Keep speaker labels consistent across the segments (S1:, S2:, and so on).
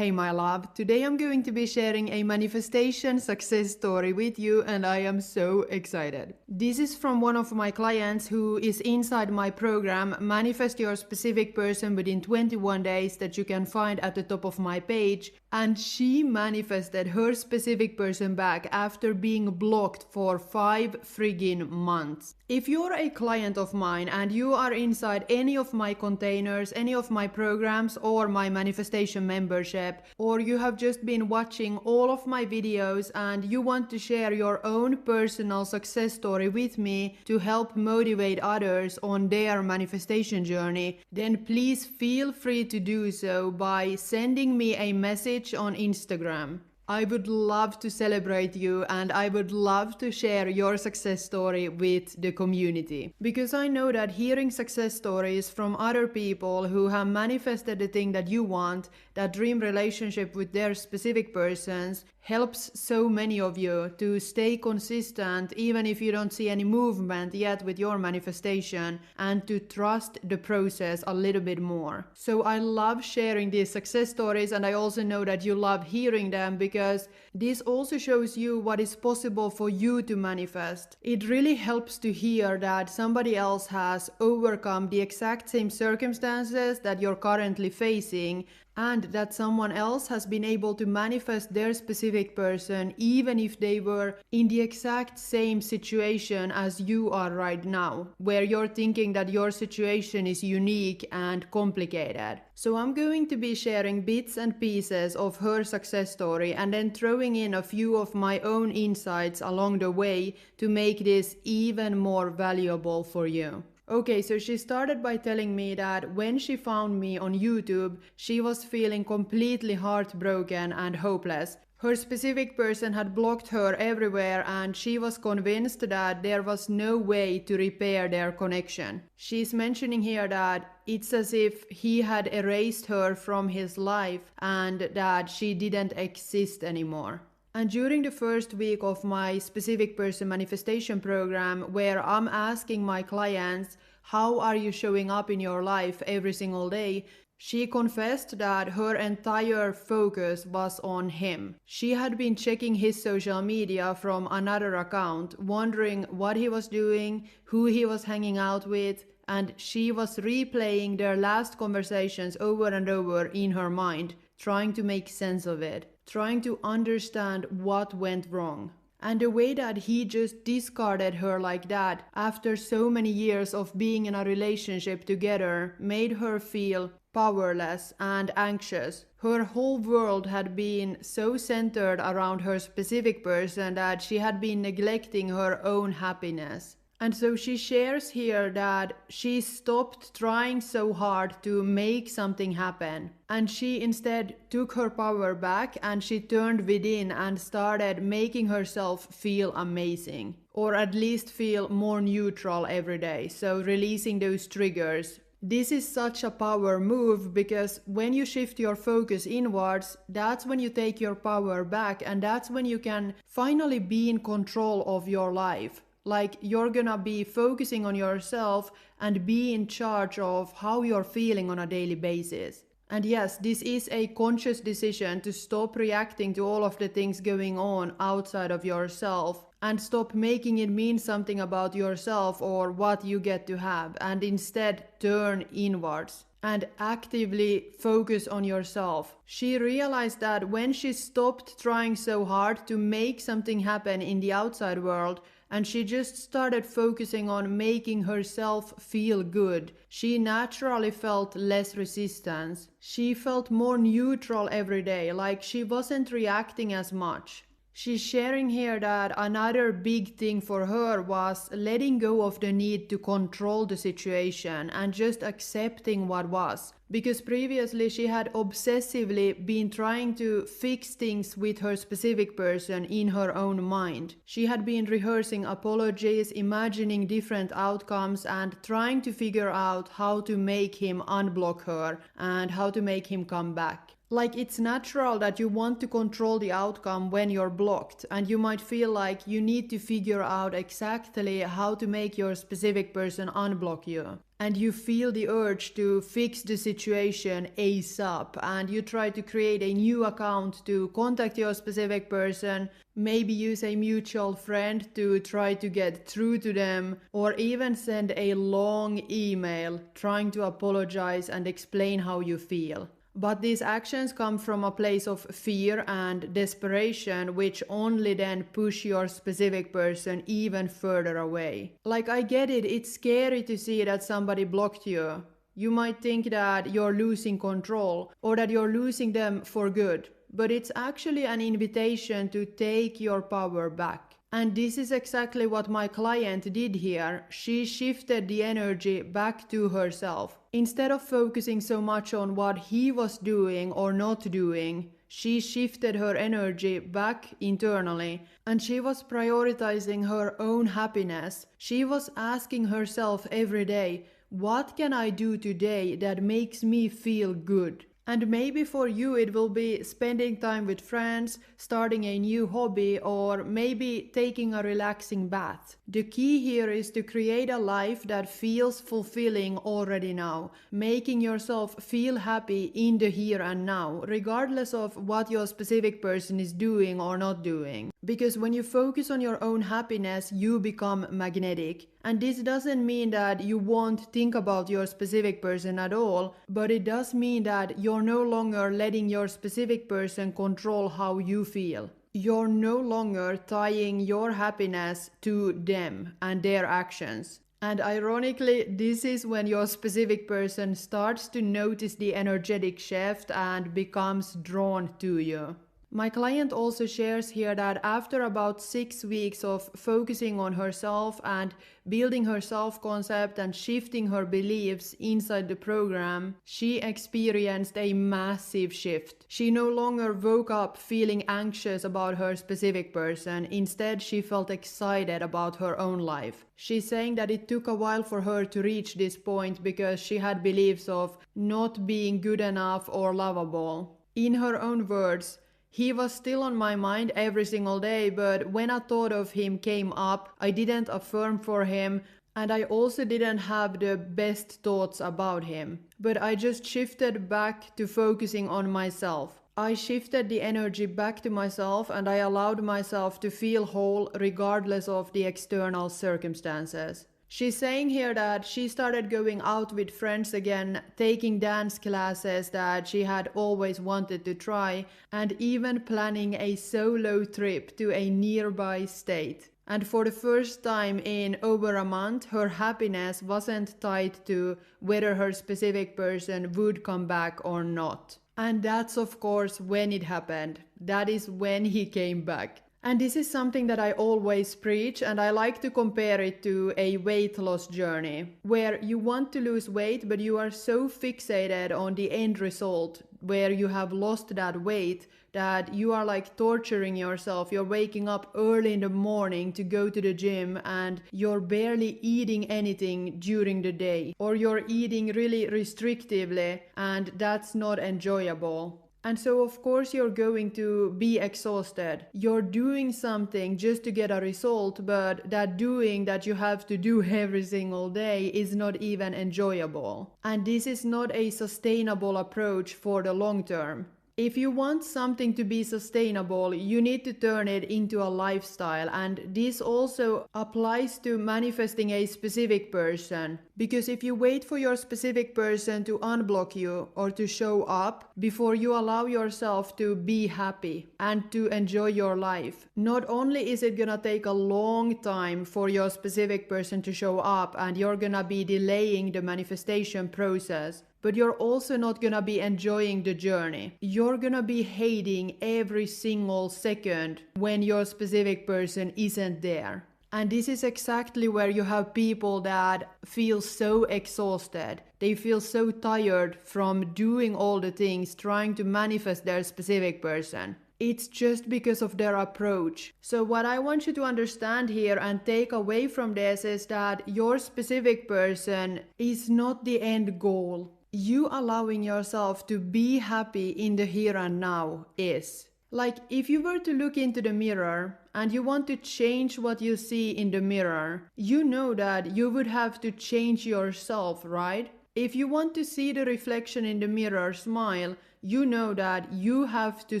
S1: Hey my love, today I'm going to be sharing a manifestation success story with you and I am so excited. This is from one of my clients who is inside my program Manifest Your Specific Person within 21 days that you can find at the top of my page, and she manifested her specific person back after being blocked for 5 friggin' months. If you're a client of mine and you are inside any of my containers, any of my programs or my manifestation membership, or you have just been watching all of my videos and you want to share your own personal success story with me to help motivate others on their manifestation journey, then please feel free to do so by sending me a message on Instagram. I would love to celebrate you and I would love to share your success story with the community. Because I know that hearing success stories from other people who have manifested the thing that you want, that dream relationship with their specific persons, helps so many of you to stay consistent even if you don't see any movement yet with your manifestation, and to trust the process a little bit more. So I love sharing these success stories, and I also know that you love hearing them because this also shows you what is possible for you to manifest. It really helps to hear that somebody else has overcome the exact same circumstances that you're currently facing, and that someone else has been able to manifest their specific person even if they were in the exact same situation as you are right now, where you're thinking that your situation is unique and complicated. So I'm going to be sharing bits and pieces of her success story and then throwing in a few of my own insights along the way to make this even more valuable for you. Okay, so she started by telling me that when she found me on YouTube, she was feeling completely heartbroken and hopeless. Her specific person had blocked her everywhere and she was convinced that there was no way to repair their connection. She's mentioning here that it's as if he had erased her from his life and that she didn't exist anymore. And during the first week of my specific person manifestation program, where I'm asking my clients, how are you showing up in your life every single day? She confessed that her entire focus was on him. She had been checking his social media from another account, wondering what he was doing, who he was hanging out with, and she was replaying their last conversations over and over in her mind, trying to make sense of it, trying to understand what went wrong. And the way that he just discarded her like that after so many years of being in a relationship together made her feel powerless and anxious. Her whole world had been so centered around her specific person that she had been neglecting her own happiness. And so she shares here that she stopped trying so hard to make something happen. And she instead took her power back and she turned within and started making herself feel amazing. Or at least feel more neutral every day. So releasing those triggers. This is such a power move because when you shift your focus inwards, that's when you take your power back and that's when you can finally be in control of your life. Like you're gonna be focusing on yourself and be in charge of how you're feeling on a daily basis. And yes, this is a conscious decision to stop reacting to all of the things going on outside of yourself and stop making it mean something about yourself or what you get to have, and instead turn inwards and actively focus on yourself. She realized that when she stopped trying so hard to make something happen in the outside world, and she just started focusing on making herself feel good, she naturally felt less resistance. She felt more neutral every day, like she wasn't reacting as much. She's sharing here that another big thing for her was letting go of the need to control the situation and just accepting what was. Because previously she had obsessively been trying to fix things with her specific person in her own mind. She had been rehearsing apologies, imagining different outcomes, and trying to figure out how to make him unblock her and how to make him come back. Like, it's natural that you want to control the outcome when you're blocked, and you might feel like you need to figure out exactly how to make your specific person unblock you. and you feel the urge to fix the situation ASAP, and you try to create a new account to contact your specific person, maybe use a mutual friend to try to get through to them, or even send a long email trying to apologize and explain how you feel. But these actions come from a place of fear and desperation, which only then push your specific person even further away. Like, I get it, it's scary to see that somebody blocked you. You might think that you're losing control or that you're losing them for good, but it's actually an invitation to take your power back. And this is exactly what my client did here. She shifted the energy back to herself. Instead of focusing so much on what he was doing or not doing, she shifted her energy back internally, and she was prioritizing her own happiness. She was asking herself every day, what can I do today that makes me feel good? And maybe for you it will be spending time with friends, starting a new hobby, or maybe taking a relaxing bath. The key here is to create a life that feels fulfilling already now, making yourself feel happy in the here and now, regardless of what your specific person is doing or not doing. Because when you focus on your own happiness, you become magnetic. And this doesn't mean that you won't think about your specific person at all, but it does mean that you're no longer letting your specific person control how you feel. You're no longer tying your happiness to them and their actions. And ironically, this is when your specific person starts to notice the energetic shift and becomes drawn to you. My client also shares here that after about 6 weeks of focusing on herself and building her self-concept and shifting her beliefs inside the program, she experienced a massive shift. She no longer woke up feeling anxious about her specific person. Instead, she felt excited about her own life. She's saying that it took a while for her to reach this point because she had beliefs of not being good enough or lovable. In her own words, he was still on my mind every single day, but when a thought of him came up, I didn't affirm for him, and I also didn't have the best thoughts about him. But I just shifted back to focusing on myself. I shifted the energy back to myself, and I allowed myself to feel whole regardless of the external circumstances. She's saying here that she started going out with friends again, taking dance classes that she had always wanted to try, and even planning a solo trip to a nearby state. And for the first time in over a month, her happiness wasn't tied to whether her specific person would come back or not. And that's of course when it happened. That is when he came back. And this is something that I always preach, and I like to compare it to a weight loss journey, where you want to lose weight, but you are so fixated on the end result, where you have lost that weight, that you are like torturing yourself. You're waking up early in the morning to go to the gym, and you're barely eating anything during the day, or you're eating really restrictively, and that's not enjoyable. And so of course you're going to be exhausted. You're doing something just to get a result, but that doing that you have to do every single day is not even enjoyable. And this is not a sustainable approach for the long term. If you want something to be sustainable, you need to turn it into a lifestyle, and this also applies to manifesting a specific person. Because if you wait for your specific person to unblock you or to show up before you allow yourself to be happy and to enjoy your life, not only is it gonna take a long time for your specific person to show up and you're gonna be delaying the manifestation process, but you're also not gonna be enjoying the journey. You're gonna be hating every single second when your specific person isn't there. And this is exactly where you have people that feel so exhausted. They feel so tired from doing all the things, trying to manifest their specific person. It's just because of their approach. So what I want you to understand here and take away from this is that your specific person is not the end goal. You allowing yourself to be happy in the here and now is. Like, if you were to look into the mirror and you want to change what you see in the mirror, you know that you would have to change yourself, right? If you want to see the reflection in the mirror smile, you know that you have to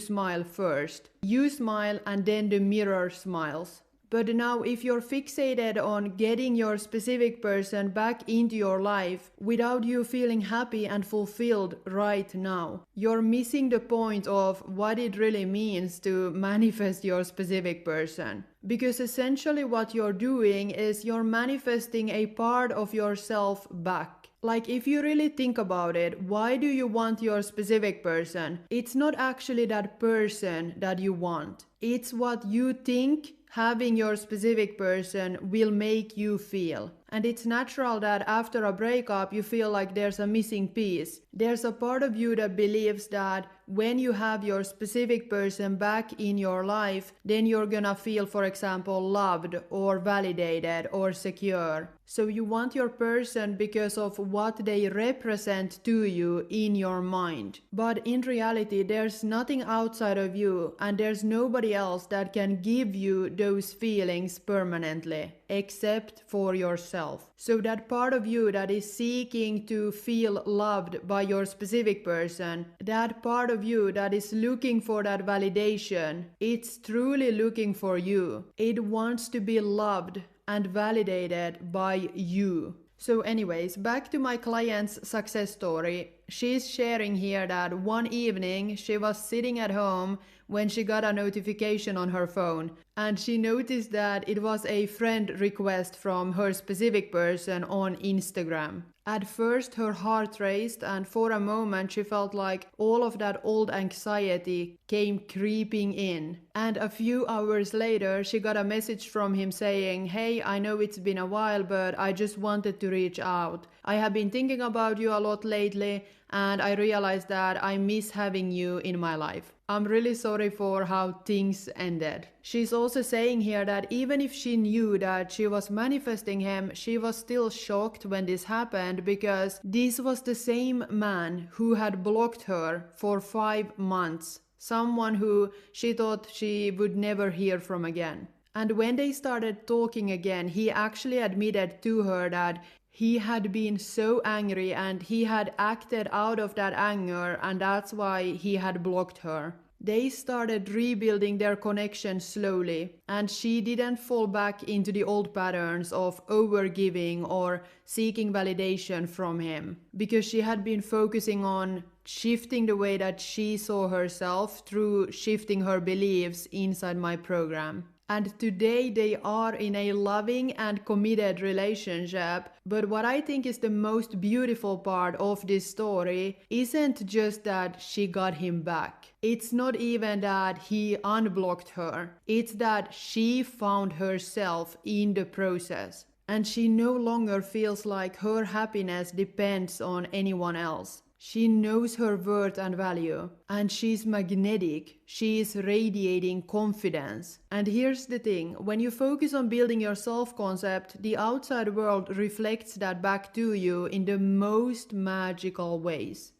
S1: smile first. You smile and then the mirror smiles. But now if you're fixated on getting your specific person back into your life without you feeling happy and fulfilled right now, you're missing the point of what it really means to manifest your specific person. Because essentially what you're doing is you're manifesting a part of yourself back. Like, if you really think about it, why do you want your specific person? It's not actually that person that you want. It's what you think having your specific person will make you feel. And it's natural that after a breakup you feel like there's a missing piece. There's a part of you that believes that when you have your specific person back in your life, then you're gonna feel, for example, loved or validated or secure. So you want your person because of what they represent to you in your mind. But in reality, there's nothing outside of you and there's nobody else that can give you those feelings permanently, except for yourself. So that part of you that is seeking to feel loved by your specific person, that part of you that is looking for that validation, it's truly looking for you. It wants to be loved and validated by you. So anyways, back to my client's success story. She's sharing here that one evening she was sitting at home when she got a notification on her phone, and she noticed that it was a friend request from her specific person on Instagram. At first her heart raced, and for a moment she felt like all of that old anxiety came creeping in. And a few hours later she got a message from him saying, "Hey, I know it's been a while, but I just wanted to reach out. I have been thinking about you a lot lately, and I realized that I miss having you in my life. I'm really sorry for how things ended." She's also saying here that even if she knew that she was manifesting him, she was still shocked when this happened, because this was the same man who had blocked her for 5 months. Someone who she thought she would never hear from again. And when they started talking again, he actually admitted to her that he had been so angry and he had acted out of that anger, and that's why he had blocked her. They started rebuilding their connection slowly, and she didn't fall back into the old patterns of overgiving or seeking validation from him, because she had been focusing on shifting the way that she saw herself through shifting her beliefs inside my program. And today they are in a loving and committed relationship. But what I think is the most beautiful part of this story isn't just that she got him back. It's not even that he unblocked her. It's that she found herself in the process. And she no longer feels like her happiness depends on anyone else. She knows her worth and value, and she's magnetic. She is radiating confidence. And here's the thing, when you focus on building your self-concept, the outside world reflects that back to you in the most magical ways.